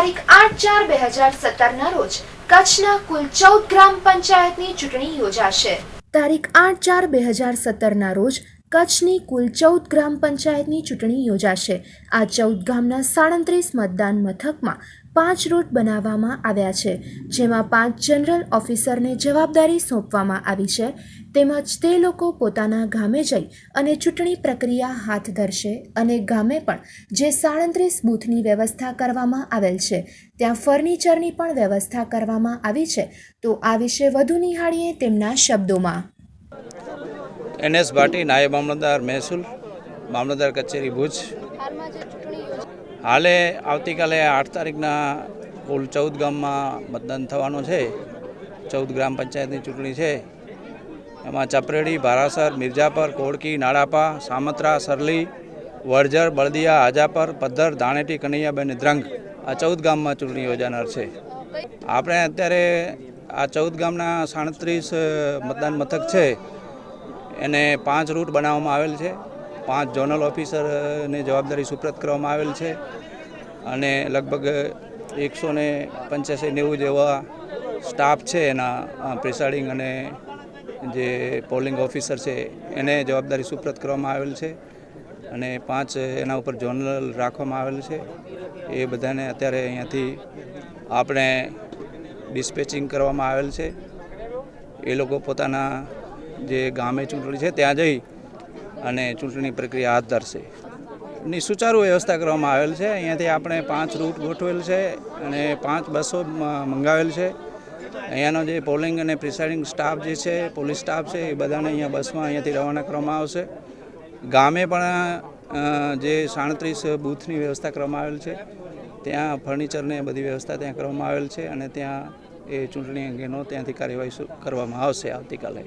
તારીખ 8/4/2017 રોજ કચ્છના કુલ 14 ગ્રામ પંચાયતની ચૂંટણી યોજાશે। તારીખ 8/4/2017 રોજ કચ્છની કુલ 14 ગ્રામ પંચાયતની ચૂંટણી યોજાશે। આ 14 ગામના 37 મતદાન મથકમાં 5 રૂટ બનાવવામાં આવ્યા છે, જેમાં 5 જનરલ ઓફિસરને જવાબદારી સોંપવામાં આવી છે, તેમજ તે લોકો પોતાના ગામે જઈ અને ચૂંટણી પ્રક્રિયા હાથ ધરશે અને ગામે પણ જે 37 બૂથની વ્યવસ્થા કરવામાં આવેલ છે ત્યાં ફર્નિચરની પણ વ્યવસ્થા કરવામાં આવી છે। તો આ વિશે વધુ નિહાળીએ તેમના શબ્દોમાં। NS ભાટી, નાયબ મામલતદાર મહેસૂલ, મામલતદાર કચેરી ભુજ। હાલે આવતીકાલે 8 તારીખના કુલ 14 ગામમાં મતદાન થવાનું છે। 14 ગ્રામ પંચાયતની ચૂંટણી છે। એમાં ચપરેડી, ભારાસર, મિર્જાપર, કોડકી, નાડાપા, સામત્રા, સરલી, વરજર, બળદિયા, હાજાપર, પદ્ધર, ધાણેટી, કનૈયાબેન, દ્રંગ આ 14 ગામમાં ચૂંટણી યોજાનાર છે। આપણે અત્યારે આ 14 ગામના 37 મતદાન મથક છે એને 5 રૂટ બનાવવામાં આવેલ છે। 5 ઝોનલ ઓફિસરને જવાબદારી કરવામાં આવેલ છે અને લગભગ 185-90 જેવા સ્ટાફ છે એના પ્રિસાઇડિંગ અને જે પોલિંગ ઓફિસર છે એને જવાબદારી કરવામાં આવેલ છે અને 5 એના ઉપર ઝોનલ રાખવામાં આવેલ છે। એ બધાને અત્યારે અહીંયાથી આપણે ડિસ્પેચિંગ કરવામાં આવેલ છે। એ લોકો પોતાના જે ગામે ચૂંટણી છે ત્યાં જઈ અને ચૂંટણી પ્રક્રિયા હાથ ધરશે। ની સુચારુ વ્યવસ્થા કરવામાં આવેલ છે। અહીંયાથી આપણે 5 રૂટ ગોઠવેલ છે અને 5 બસો મંગાવેલ છે। અહીંયાનો જે પોલિંગ અને પ્રિસાઇડિંગ સ્ટાફ જે છે, પોલીસ સ્ટાફ છે, એ બધાને અહીંયા બસમાં અહીંયાથી રવાના કરવામાં આવશે। ગામે પણ જે 37 બૂથની વ્યવસ્થા કરવામાં આવેલ છે ત્યાં ફર્નિચરને બધી વ્યવસ્થા ત્યાં કરવામાં આવેલ છે અને ત્યાં એ ચૂંટણી અંગેનો ત્યાંથી કાર્યવાહી કરવામાં આવશે આવતીકાલે।